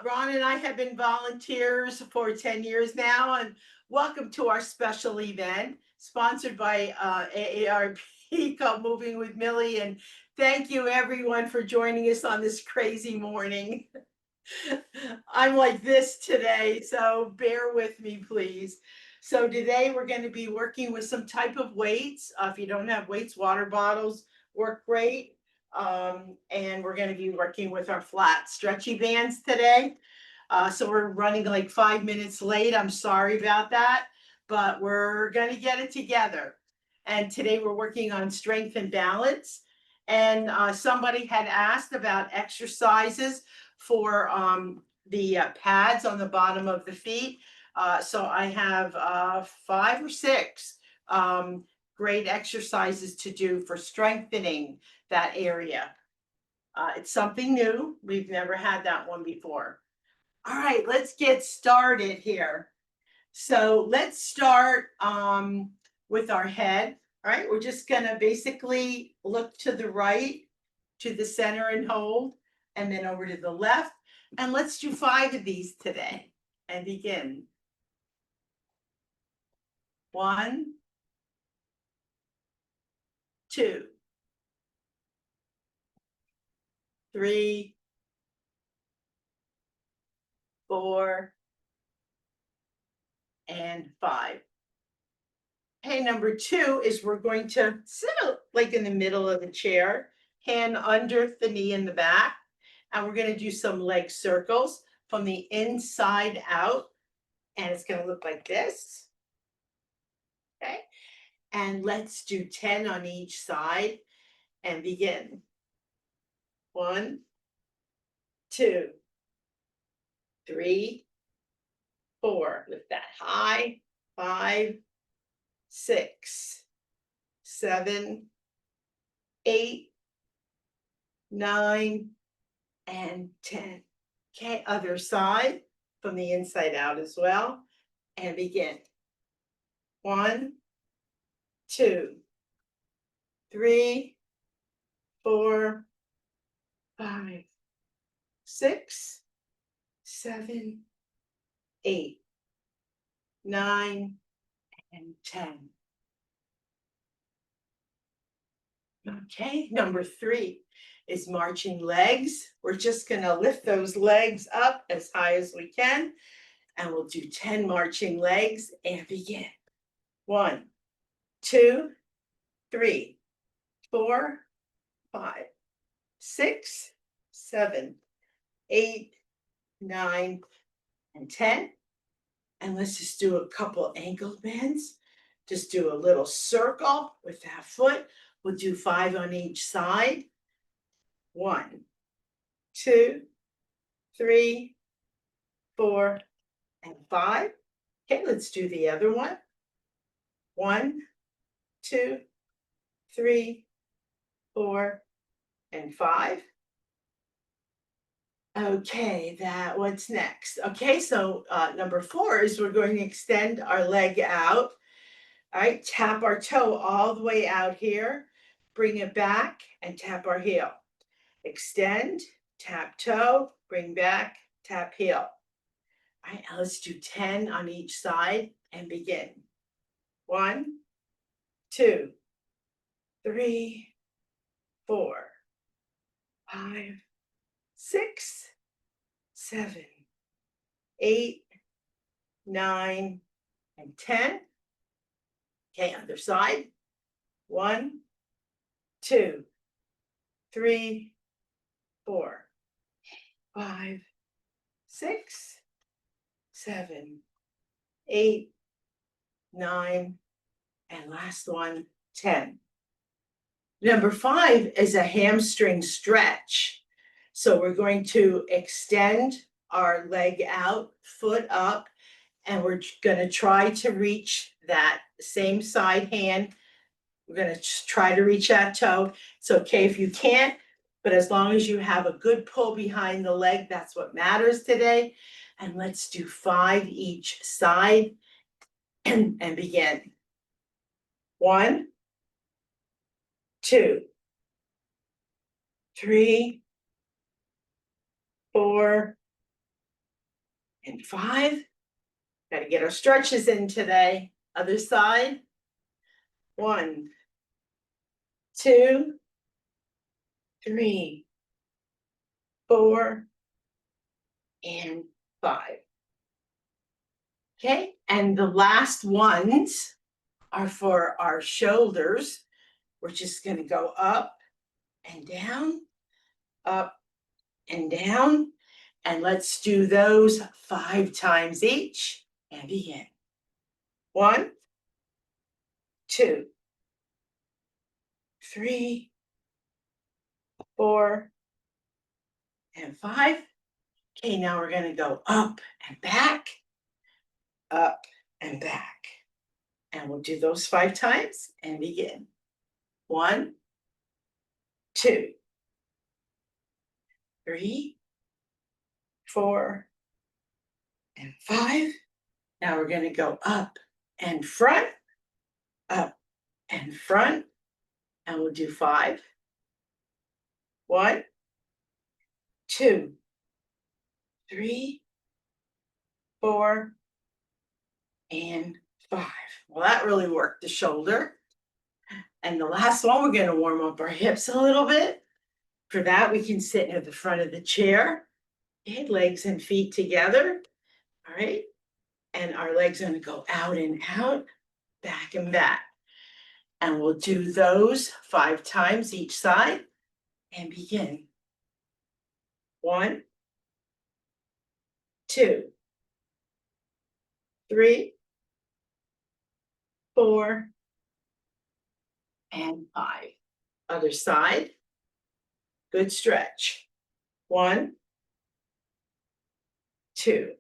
Ron and I have been volunteers for 10 years now, and welcome to our special event sponsored by AARP called Moving with Millie. And thank you everyone for joining us on this crazy morning. I'm like this today, so bear with me, please. So today we're going to be working with some type of weights. If you don't have weights, water bottles work great. And we're going to be working with our flat stretchy bands today. So we're running like 5 minutes late. I'm sorry about that, but we're going to get it together. And today we're working on strength and balance. And somebody had asked about exercises for the pads on the bottom of the feet. So I have 5 or 6 great exercises to do for strengthening that area. It's something new. We've never had that one before. All right, let's get started here. So let's start with our head. All right, we're just gonna basically look to the right, to the center and hold, and then over to the left. And let's do 5 of these today and begin. 1, 2, 3, 4, and 5. Okay, number 2 is we're going to sit like in the middle of the chair, hand under the knee in the back, and we're going to do some leg circles from the inside out, and it's going to look like this. Okay, and let's do 10 on each side and begin. 1, 2, 3, 4. Lift that high. 5, 6, 7, 8, 9, and 10. Okay, other side from the inside out as well. And begin. 1, 2, 3, 4, 5, 6, 7, 8, 9, and 10. Okay, number 3 is marching legs. We're just gonna lift those legs up as high as we can, and we'll do 10 marching legs and begin. 1, 2, 3, 4, 5, 6, 7, 8, 9, and 10. And let's just do a couple ankle bends. Just do a little circle with that foot. We'll do 5 on each side. 1, 2, 3, 4, and 5. Okay, let's do the other one. 1, 2, 3, 4, and 5. Okay, what's next? Okay, so number 4 is we're going to extend our leg out. All right, tap our toe all the way out here, bring it back and tap our heel. Extend, tap toe, bring back, tap heel. All right, now let's do 10 on each side and begin. 1, 2, 3, 4, 5, 6, 7, 8, 9, and 10. Okay, other side. 1, 2, 3, 4, 5, 6, 7, 8, 9, and last one, 10. Number 5 is a hamstring stretch. So we're going to extend our leg out, foot up, and we're going to try to reach that same side hand. We're going to try to reach that toe. It's okay if you can't, but as long as you have a good pull behind the leg, that's what matters today. And let's do 5 each side and begin. 1, 2, 3, 4, and 5. Got to get our stretches in today. Other side. 1, 2, 3, 4, and 5. Okay, and the last ones are for our shoulders. We're just going to go up and down, up and down. And let's do those 5 times each and begin. 1, 2, 3, 4, and 5. Okay, now we're going to go up and back, up and back. And we'll do those 5 times and begin. 1, 2, 3, 4, and 5. Now we're going to go up and front, up and front, and we'll do 5. 1, 2, 3, 4, and 5. Well, that really worked the shoulder. And the last one, we're going to warm up our hips a little bit. For that, we can sit near the front of the chair, okay, legs and feet together. All right. And our legs are going to go out and out, back and back. And we'll do those 5 times each side and begin. 1, 2, 3, 4, and 5. Other side. Good stretch. 1, 2,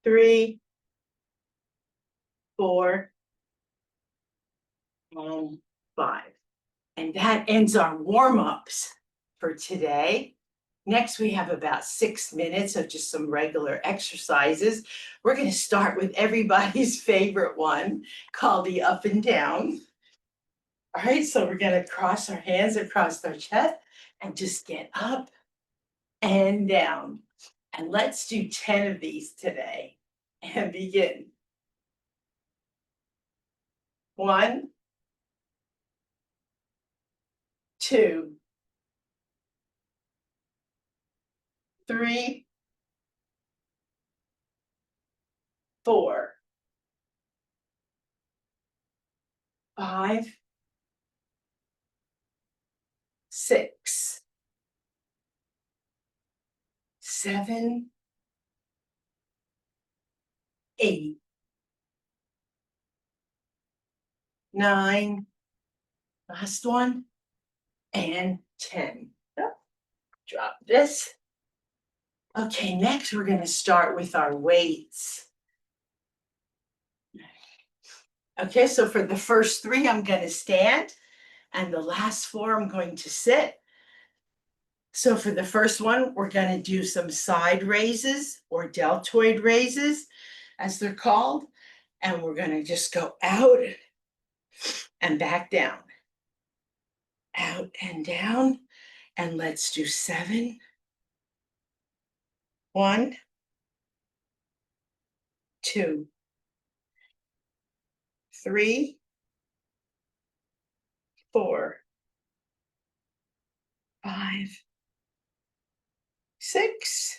3, 4, and 5. And that ends our warm-ups for today. Next, we have about 6 minutes of just some regular exercises. We're going to start with everybody's favorite one called the up and down. All right, so we're going to cross our hands across our chest and just get up and down. And let's do 10 of these today and begin. 1, 2, 3, 4, 5, 6, 7, 8, 9, last one, and 10. Oh, drop this. Okay, next we're going to start with our weights. Okay, so for the first 3, I'm going to stand, and the last 4, I'm going to sit. So for the first one, we're going to do some side raises or deltoid raises, as they're called. And we're going to just go out and back down. Out and down. And let's do 7. 1, 2, 3, 4, 5, 6,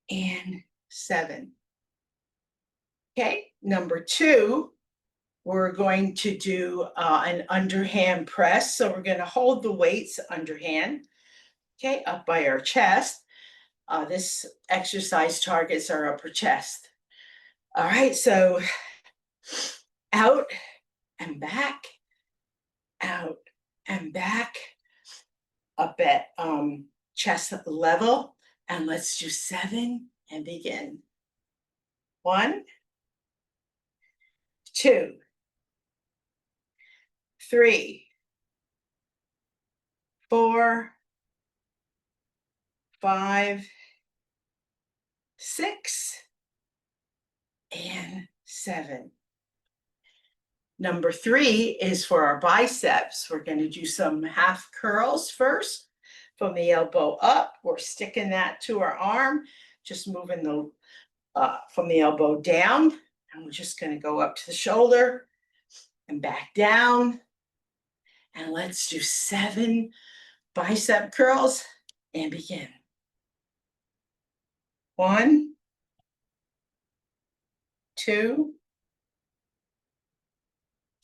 and 7. Okay, number 2, we're going to do an underhand press. So we're going to hold the weights underhand, okay, up by our chest. This exercise targets our upper chest. All right, so out and back, out and back, up at chest level. And let's do 7 and begin. 1, 2, 3, 4, 5, 6, and 7. Number 3 is for our biceps. We're going to do some half curls first. From the elbow up, we're sticking that to our arm, just moving the from the elbow down. And we're just going to go up to the shoulder and back down. And let's do 7 bicep curls and begin. 1, 2,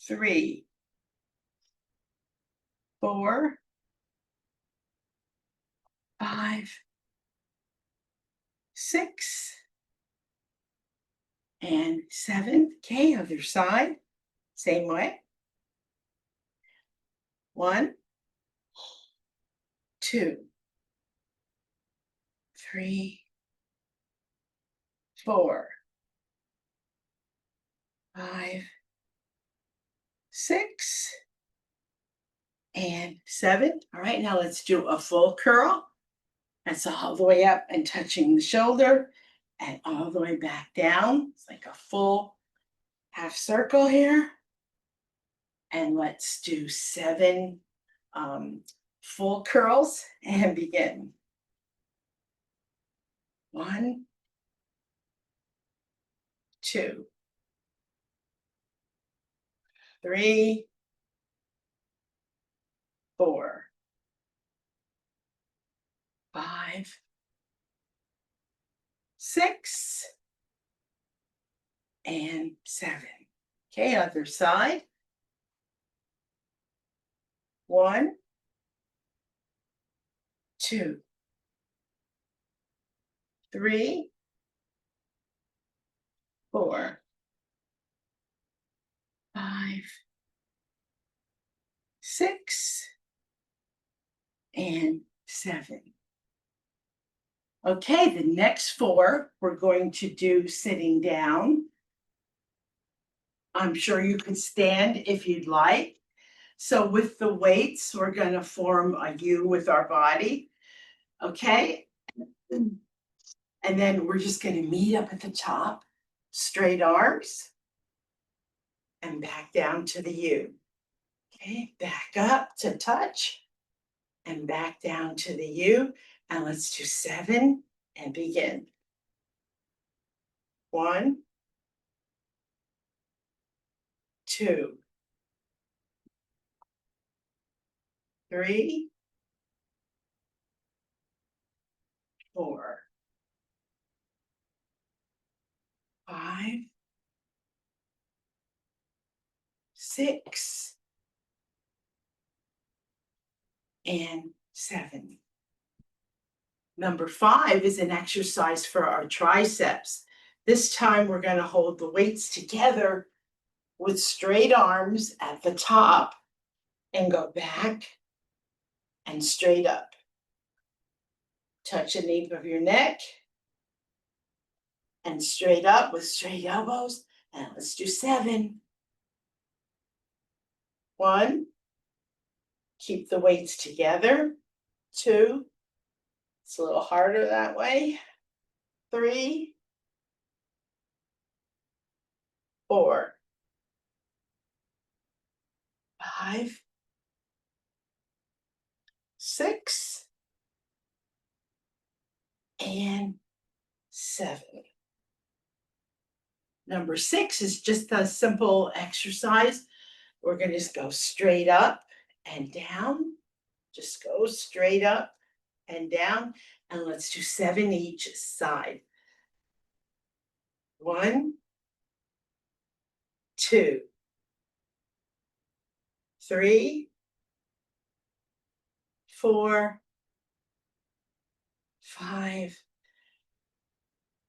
3, 4, 5, 6, and 7. Okay, other side, same way. 1, 2, 3, 4, 5, 6, and 7. All right, now let's do a full curl. That's all the way up and touching the shoulder and all the way back down. It's like a full half circle here. And let's do 7 full curls and begin. 1, 2, 3, 4, 5, 6, and 7. Okay, other side. 1, 2, 3, 4, 5, 6, and 7. Okay, the next 4 we're going to do sitting down. I'm sure you could stand if you'd like. So with the weights, we're going to form a U with our body. Okay. And then we're just going to meet up at the top, straight arms, and back down to the U. Okay, back up to touch, and back down to the U. And let's do 7 and begin. 1, 2, 3, 4, 5, 6, and 7. Number 5 is an exercise for our triceps. This time we're going to hold the weights together with straight arms at the top and go back and straight up. Touch the nape of your neck and straight up with straight elbows. And let's do 7. 1, keep the weights together. 2, it's a little harder that way. 3, 4, 5, 6, and 7. Number 6 is just a simple exercise. We're going to just go straight up and down. Just go straight up and down. And let's do 7 each side. 1, 2, 3, 4, 5,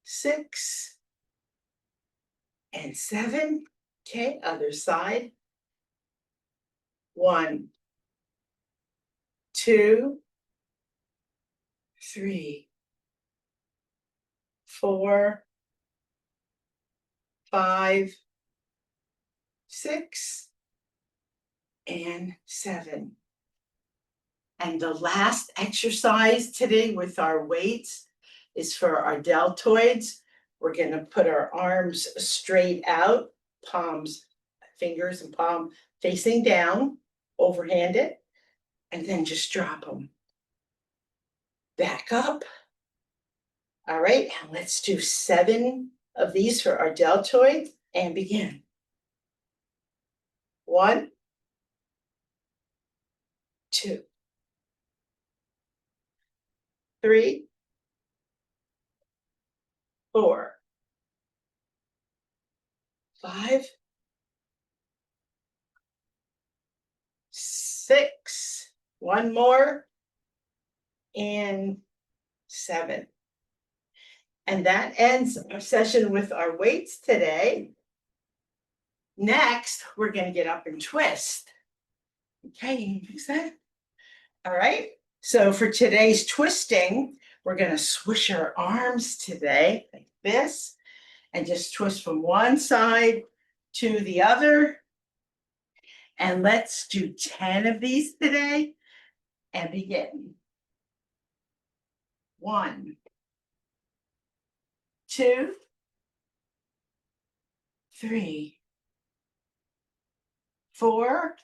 6, and 7. Okay, other side. 1, 2, 3, 4, 5, 6, and 7. And the last exercise today with our weights is for our deltoids. We're going to put our arms straight out, palms, fingers and palm facing down, overhand it, and then just drop them. back up. All right, and let's do 7 of these for our deltoid and begin. 1, 2, 3, 4, 5, 6, one more, and 7. And that ends our session with our weights today. Next, we're going to get up and twist. Okay, you can fix that? All right. So for today's twisting, we're going to swish our arms today like this and just twist from one side to the other. And let's do 10 of these today and begin. 1, 2, 3, 4,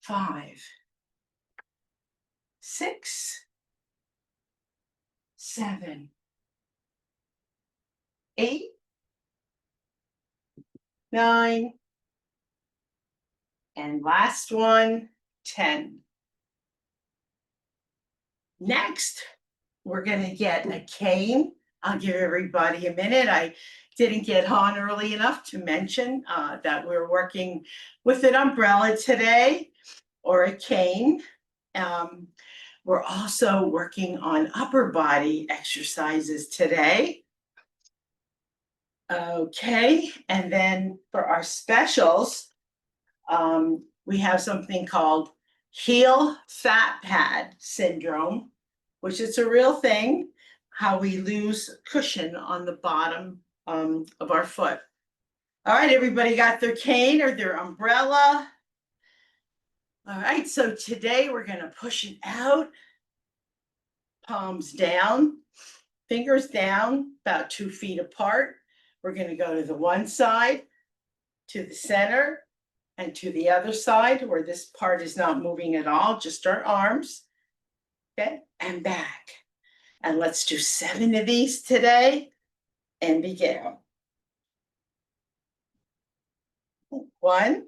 5, 6, 7, 8, 9, and last one, 10. Next, we're going to get a cane. I'll give everybody a minute. I didn't get on early enough to mention that we're working with an umbrella today or a cane. We're also working on upper body exercises today. Okay, and then for our specials, we have something called heel fat pad syndrome, which is a real thing, how we lose cushion on the bottom of our foot. All right, everybody got their cane or their umbrella? All right, so today we're going to push it out, palms down, fingers down, about 2 feet apart. We're going to go to the one side, to the center, and to the other side where this part is not moving at all, just our arms. Okay, and back. And let's do 7 of these today and begin. 1,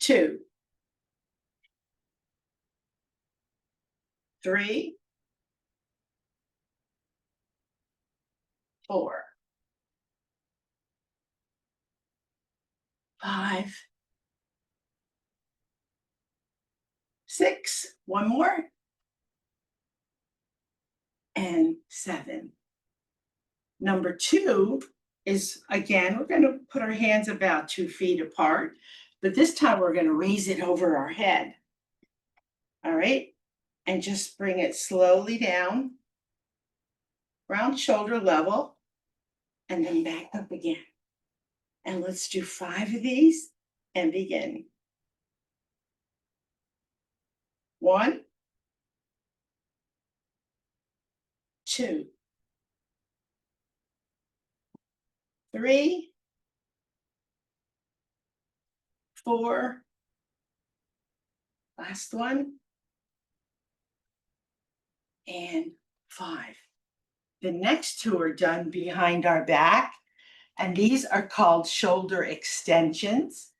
2, 3, 4, 5, 6, one more, and 7. Number 2 is, again, we're going to put our hands about 2 feet apart, but this time we're going to raise it over our head. All right, and just bring it slowly down, around shoulder level, and then back up again. And let's do 5 of these and begin. 1, 2, 3, 4, last one, and 5. The next 2 are done behind our back, and these are called shoulder extensions.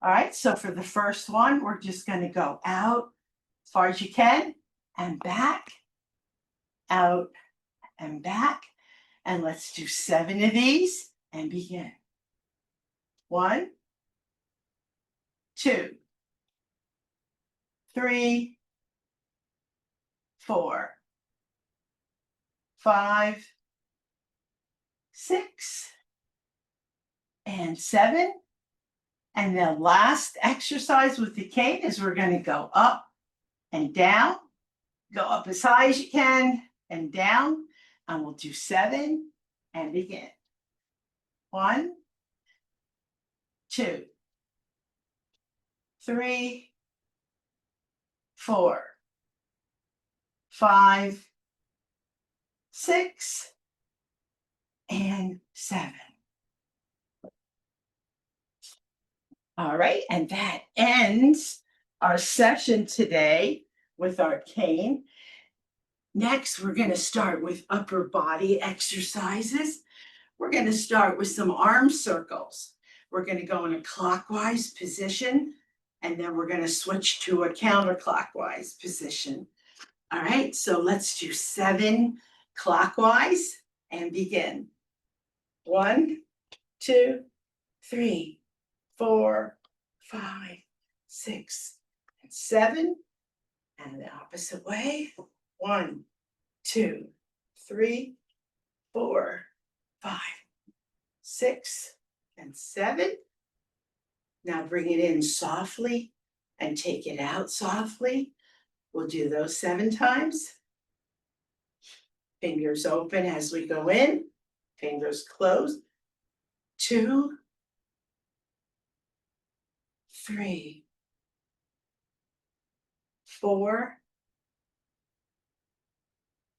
All right, so for the first one, we're just going to go out as far as you can and back, out and back. And let's do 7 of these and begin. 1, 2, 3, 4, 5, 6, and 7. And the last exercise with the cane is we're going to go up and down, go up as high as you can and down, and we'll do 7 and begin. 1, 2, 3, 4, 5, 6, and 7. All right, and that ends our session today with our cane. Next, we're going to start with upper body exercises. We're going to start with some arm circles. We're going to go in a clockwise position, and then we're going to switch to a counterclockwise position. All right, so let's do 7 clockwise and begin. 1, 2, 3, 4, 5, 6, and 7. And the opposite way. 1, 2, 3, 4, 5, 6, and 7. Now bring it in softly and take it out softly. We'll do those 7 times. Fingers open as we go in, fingers closed. 2, 3, 4,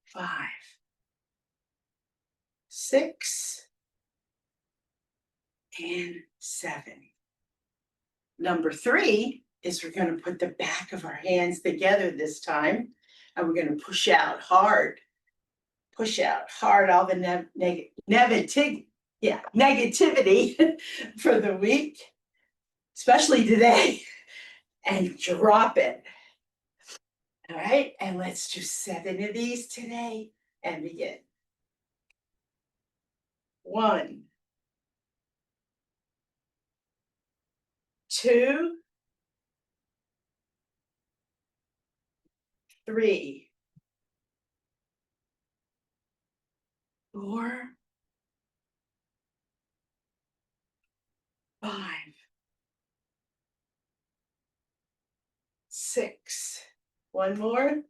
5, 6, and 7. Number 3 is we're going to put the back of our hands together this time, and we're going to push out hard. Push out hard all the negativity for the week, especially today, and drop it. All right, and let's do 7 of these today and begin. 1, 2, 3, 4, 5, 6. One more.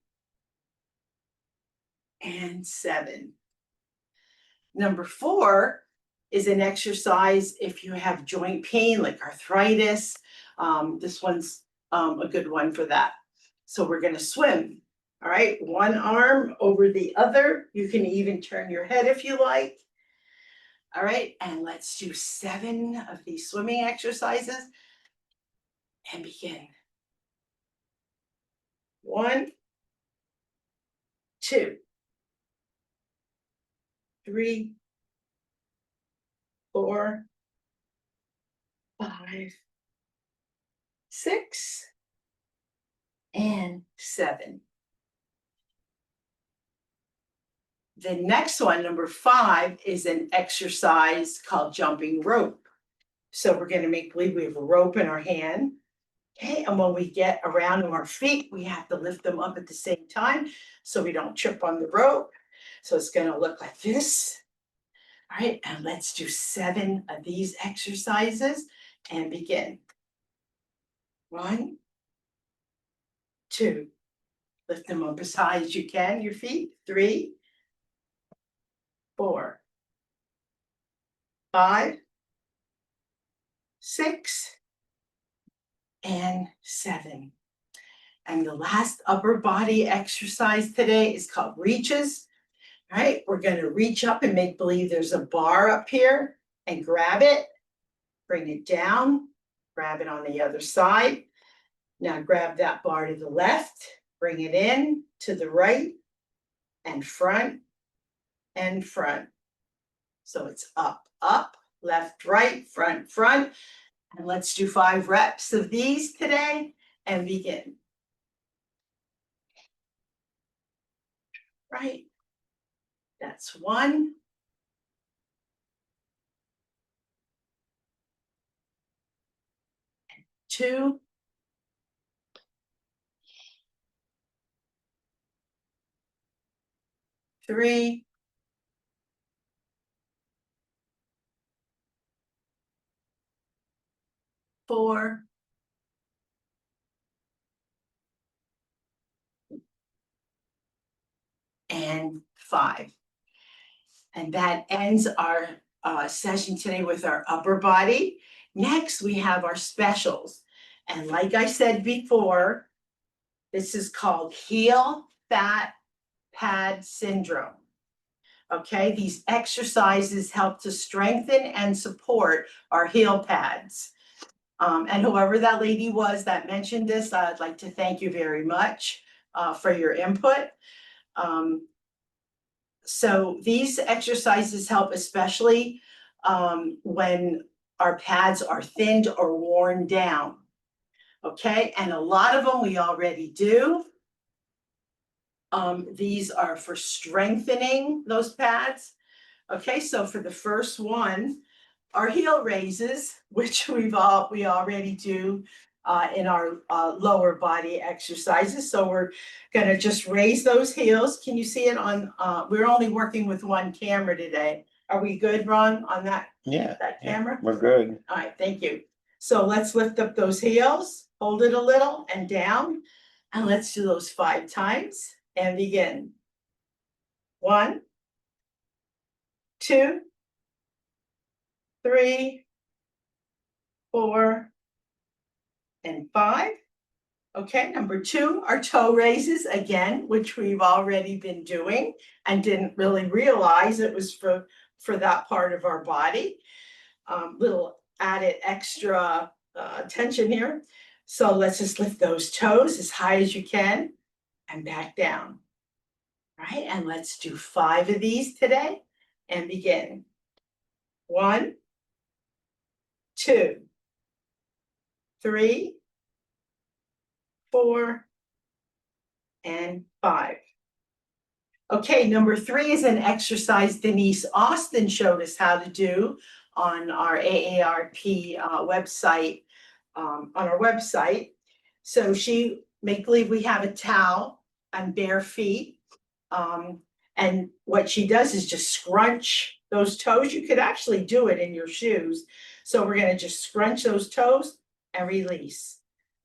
And 7. Number 4 is an exercise if you have joint pain like arthritis. This one's a good one for that. So we're going to swim. All right, one arm over the other. You can even turn your head if you like. All right, and let's do 7 of these swimming exercises and begin. 1, 2, 3, 4, 5, 6, and 7. The next one, number 5, is an exercise called jumping rope. So we're going to make believe we have a rope in our hand. Okay, and when we get around to our feet, we have to lift them up at the same time so we don't trip on the rope. So it's going to look like this. All right, and let's do 7 of these exercises and begin. 1, 2, lift them up as high as you can, your feet. 3, 4, 5, 6, and 7. And the last upper body exercise today is called reaches. All right, we're going to reach up and make believe there's a bar up here and grab it, bring it down, grab it on the other side. Now grab that bar to the left, bring it in to the right and front and front. So it's up, up, left, right, front, front. And let's do 5 reps of these today and begin. Right. That's 1. 2. 3. 4. 5. And that ends our session today with our upper body. Next, we have our specials. And like I said before, this is called heel fat pad syndrome. Okay, these exercises help to strengthen and support our heel pads. And whoever that lady was that mentioned this, I'd like to thank you very much for your input. So these exercises help especially when our pads are thinned or worn down. Okay, and a lot of them we already do. These are for strengthening those pads. Okay, so for the first one, our heel raises, which we already do in our lower body exercises. So we're gonna just raise those heels. Can you see it on, we're only working with one camera today. Are we good, Ron, on that camera? We're good. All right, thank you. So let's lift up those heels, hold it a little and down, and let's do those 5 times and begin. 1, 2, 3, 4, and 5. Okay, number 2, our toe raises again, which we've already been doing and didn't really realize it was for that part of our body. Little added extra tension here. So let's just lift those toes as high as you can and back down. Right, and let's do 5 of these today and begin. 1, 2, 3, 4, and 5. Okay, number 3 is an exercise Denise Austin showed us how to do on our AARP website, on our website. So she make believe we have a towel and bare feet. And what she does is just scrunch those toes. You could actually do it in your shoes. So we're gonna just scrunch those toes and release.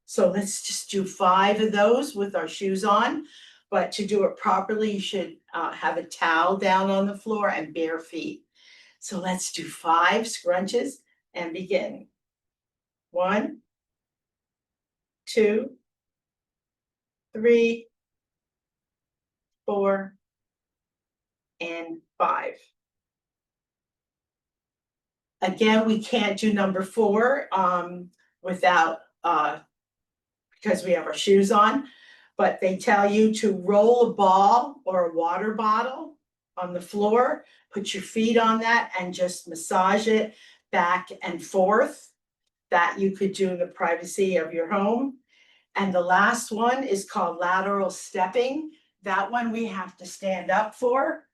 So let's just do 5 of those with our shoes on. But to do it properly, you should have a towel down on the floor and bare feet. So let's do 5 scrunches and begin. 1, 2, 3, 4, and 5. Again, we can't do number 4 without because we have our shoes on, but they tell you to roll a ball or a water bottle on the floor, put your feet on that and just massage it back and forth. That you could do in the privacy of your home. And the last one is called lateral stepping. That one we have to stand up for.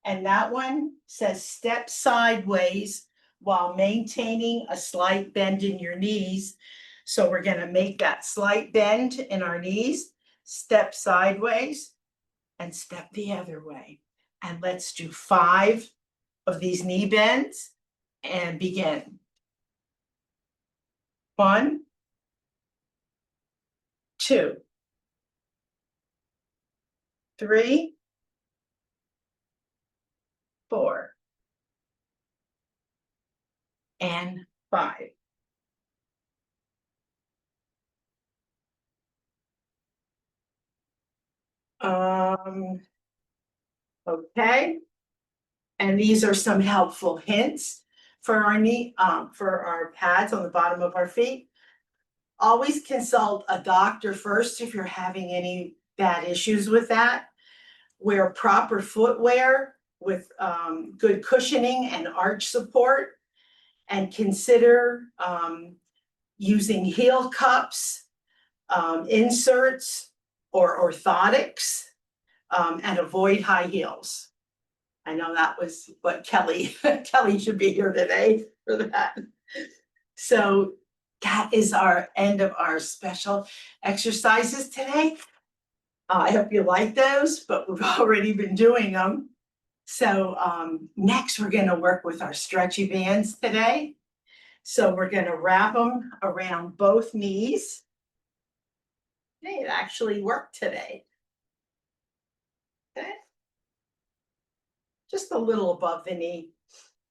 And that one says step sideways while maintaining a slight bend in your knees. So we're gonna make that slight bend in our knees, step sideways, and step the other way. And let's do 5 of these knee bends and begin. 1, 2, 3, 4, and 5. Okay. And these are some helpful hints for our knee, for our pads on the bottom of our feet. Always consult a doctor first if you're having any bad issues with that. Wear proper footwear with good cushioning and arch support, and consider using heel cups, inserts, or orthotics, and avoid high heels. I know that was what Kelly should be here today for that. So that is our end of our special exercises today. I hope you like those, but we've already been doing them. So next we're gonna work with our stretchy bands today. So we're gonna wrap them around both knees. Hey, it actually worked today. Okay. Just a little above the knee,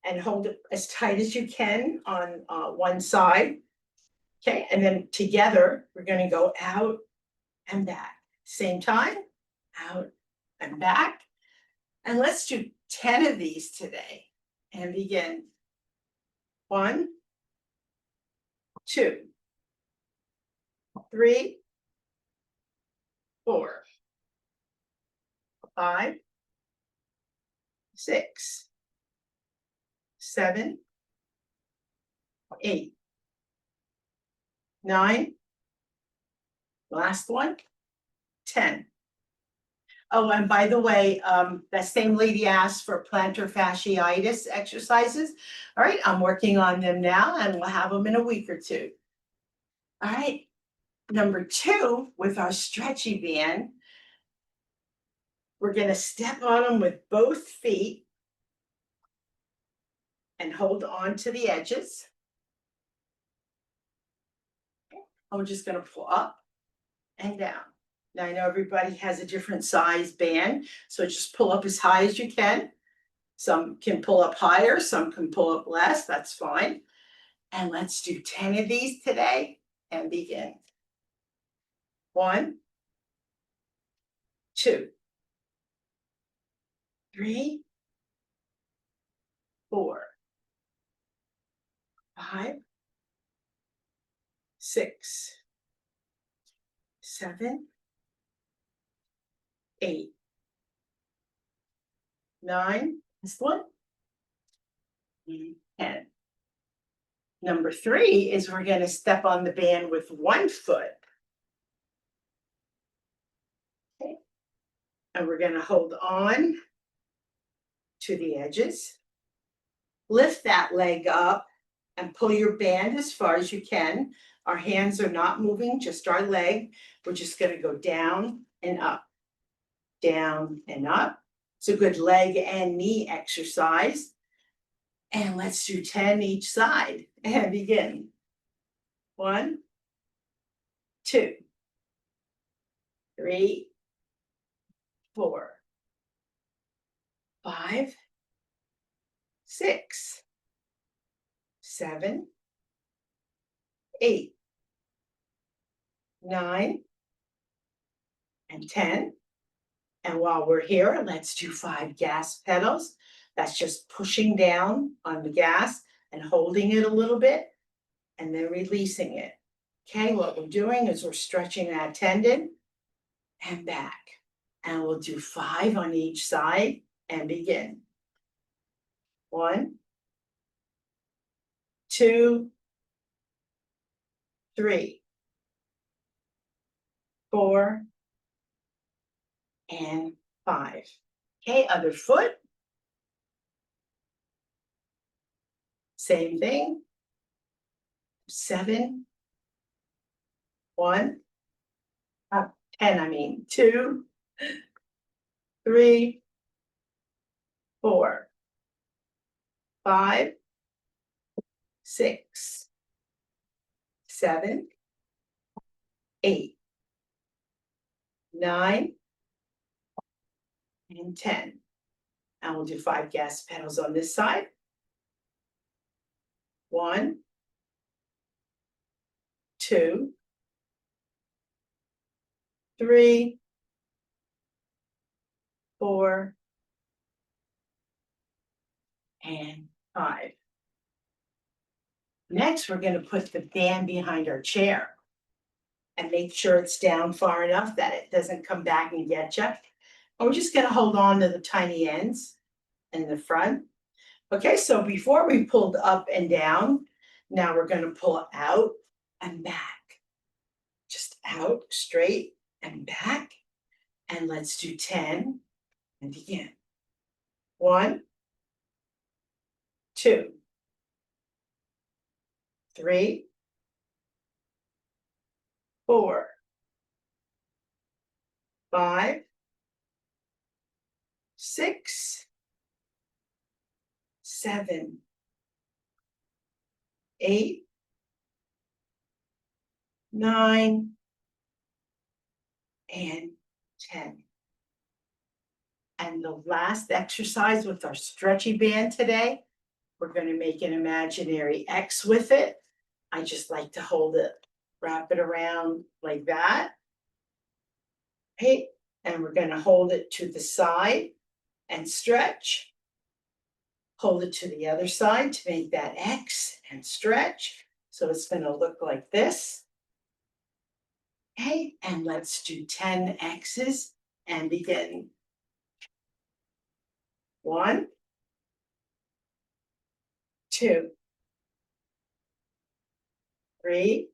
and hold it as tight as you can on one side. Okay, and then together we're gonna go out and back. Same time, out and back. And let's do 10 of these today and begin. 1, 2, 3, 4, 5, 6, 7, 8, 9, last one, 10. Oh, and by the way, that same lady asked for plantar fasciitis exercises. All right, I'm working on them now and we'll have them in a week or two. All right, number 2, with our stretchy band, we're gonna step on them with both feet and hold on to the edges. And we're just gonna pull up and down. Now, I know everybody has a different size band, so just pull up as high as you can. Some can pull up higher, some can pull up less, that's fine. And let's do 10 of these today and begin. 1, 2, 3, 4, 5, 6, 7, 8, 9, this one, and 10. Number 3 is we're going to step on the band with one foot. Okay. And we're going to hold on to the edges. Lift that leg up and pull your band as far as you can. Our hands are not moving, just our leg. We're just going to go down and up, down and up. It's a good leg and knee exercise. And let's do 10 each side and begin. 1, 2, 3, 4, 5, 6, 7, 8, 9, and 10. And while we're here, let's do 5 gas pedals. That's just pushing down on the gas and holding it a little bit and then releasing it. Okay, what we're doing is we're stretching that tendon and back. And we'll do 5 on each side and begin. 1, 2, 3, 4, and 5. Okay, other foot. Same thing. 7, 1, 10, I mean, 2, 3, 4, 5, 6, 7, 8, 9, and 10. And we'll do 5 gas pedals on this side. 1, 2, 3, 4, and 5. Next, we're going to put the band behind our chair and make sure it's down far enough that it doesn't come back and get you. And we're just going to hold on to the tiny ends in the front. Okay, so before we pulled up and down, now we're going to pull out and back. Just out, straight, and back. And let's do 10 and begin. 1, 2, 3, 4, 5, 6, 7, 8, 9, and 10. And the last exercise with our stretchy band today, we're going to make an imaginary X with it. I just like to hold it, wrap it around like that. Okay, and we're going to hold it to the side and stretch. Hold it to the other side to make that X and stretch. So it's gonna look like this. Okay, and let's do 10 X's and begin. 1, 2, 3,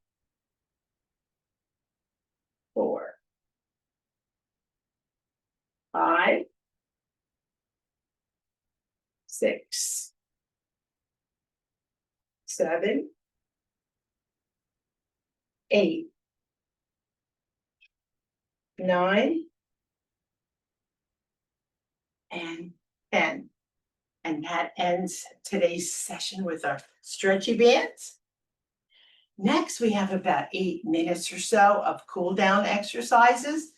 4, 5, 6, 7, 8, 9, and 10. And that ends today's session with our stretchy bands. Next, we have about 8 minutes or so of cool down exercises.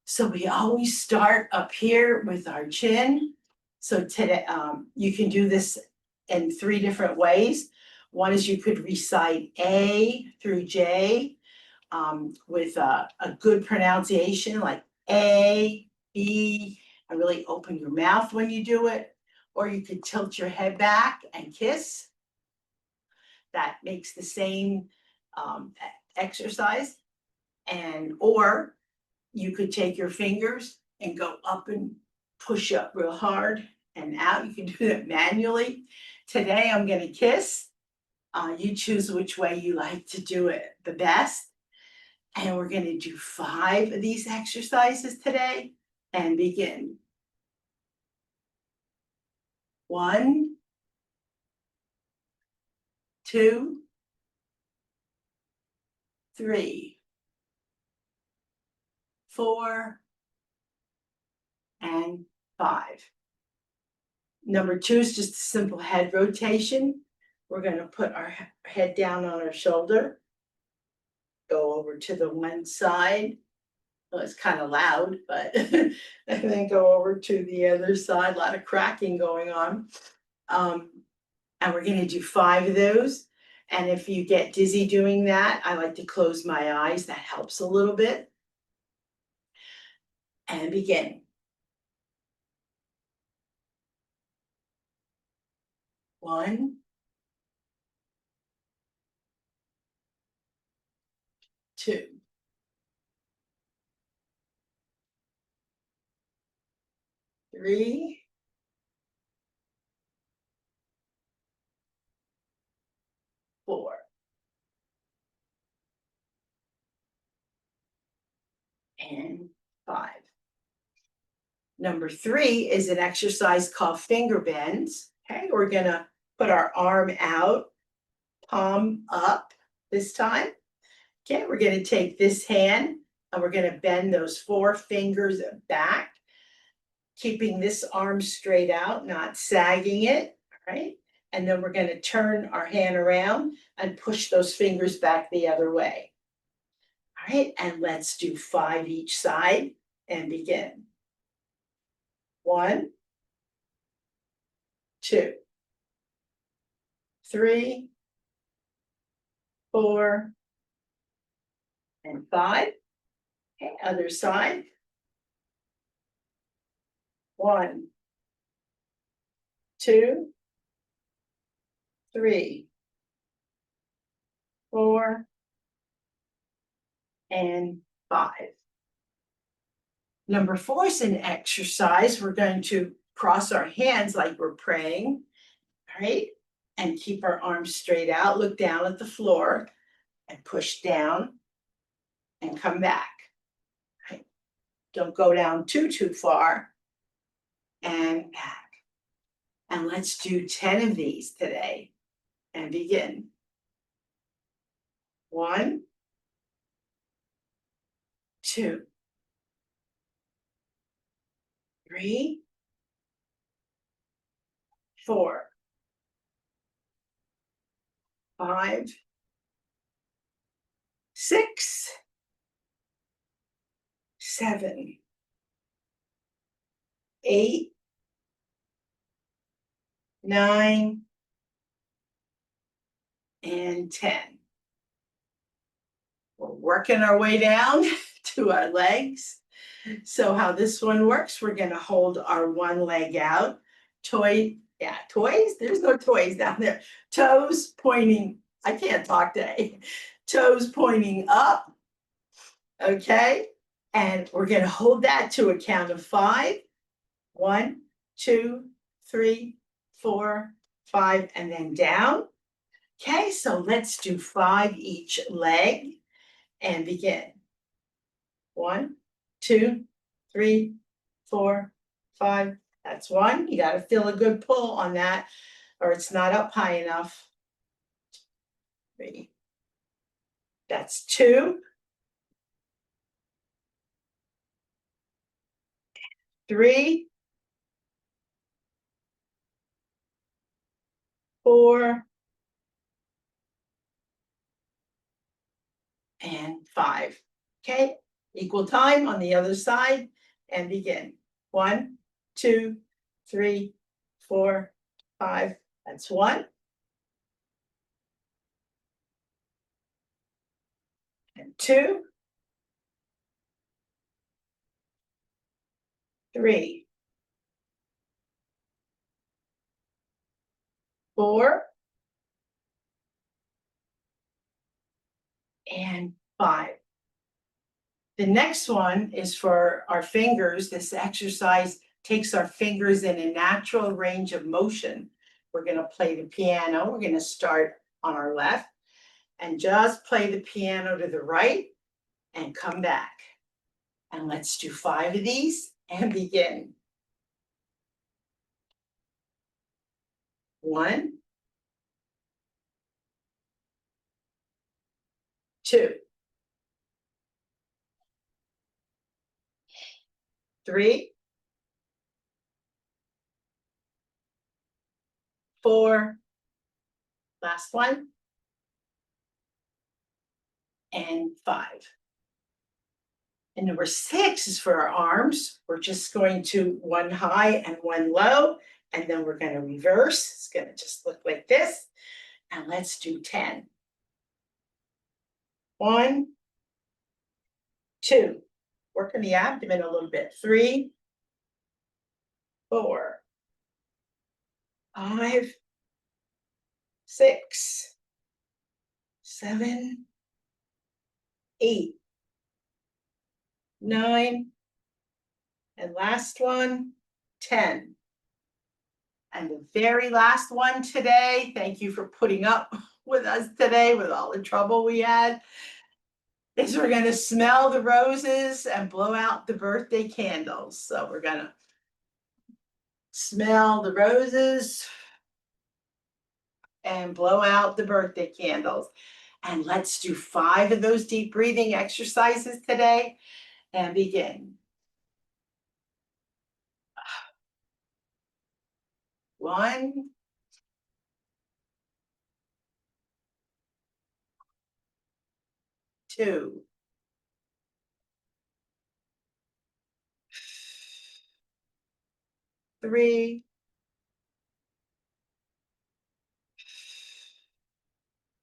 So we always start up here with our chin. So today, you can do this in 3 different ways. One is you could recite A through J with a good pronunciation like A, B, and really open your mouth when you do it. Or you could tilt your head back and kiss. That makes the same exercise. Or you could take your fingers and go up and push up real hard and out. You can do that manually. Today I'm going to kiss. You choose which way you like to do it the best. And we're going to do 5 of these exercises today and begin. 1, 2, 3, 4, and 5. Number 2 is just a simple head rotation. We're going to put our head down on our shoulder, go over to the one side. Well, it's kind of loud, but and then go over to the other side. A lot of cracking going on. And we're going to do 5 of those. And if you get dizzy doing that, I like to close my eyes. That helps a little bit. And begin. 1, 2, 3, 4, and 5. Number 3 is an exercise called finger bends. Okay, we're gonna put our arm out, palm up this time. Okay, we're gonna take this hand and we're gonna bend those 4 fingers back, keeping this arm straight out, not sagging it, all right? And then we're gonna turn our hand around and push those fingers back the other way. All right, and let's do 5 each side and begin. 1, 2, 3, 4, and 5. Okay, other side. 1, 2, 3, 4, and 5. Number 4 is an exercise. We're going to cross our hands like we're praying, right? And keep our arms straight out, look down at the floor, and push down and come back. Right? Don't go down too far and back. And let's do 10 of these today and begin. 1, 2, 3, 4, 5, 6, 7, 8, 9, and 10. We're working our way down to our legs. So how this one works, we're going to hold our one leg out. Toys, there's no toys down there. Toes pointing I can't talk today. Toes pointing up. Okay, and we're gonna hold that to a count of 5. 1, 2, 3, 4, 5, and then down. Okay, so let's do 5 each leg and begin. 1, 2, 3, 4, 5. That's 1. You got to feel a good pull on that, or it's not up high enough. 3. That's 2. 3. 4. And 5. Okay, equal time on the other side and begin. 1, 2, 3, 4, 5. That's 1. And 2, 3, 4, and 5. The next one is for our fingers. This exercise takes our fingers in a natural range of motion. We're going to play the piano. We're going to start on our left and just play the piano to the right and come back. And let's do 5 of these and begin. 1, 2, 3, 4, last one, and 5. And number 6 is for our arms. We're just going to 1 high and 1 low, and then we're going to reverse. It's going to just look like this. And let's do 10. 1, 2. Working the abdomen a little bit. 3, 4, 5, 6, 7, 8, 9, and last one, 10. And the very last one today, thank you for putting up with us today with all the trouble we had, is we're gonna smell the roses and blow out the birthday candles. So we're gonna smell the roses and blow out the birthday candles. And let's do 5 of those deep breathing exercises today and begin. 1, 2, 3,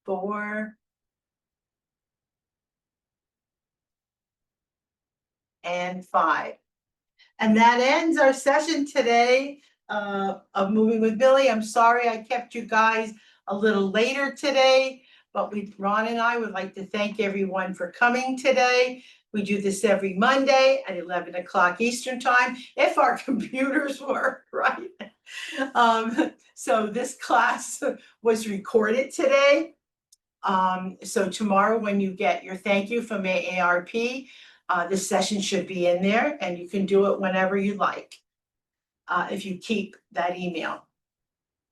4, and 5. And that ends our session today of Moving with Billy. I'm sorry I kept you guys a little later today, but Ron and I would like to thank everyone for coming today. We do this every Monday at 11 o'clock Eastern time, if our computers work, right? So this class was recorded today. So tomorrow when you get your thank you from AARP, this session should be in there and you can do it whenever you like if you keep that email.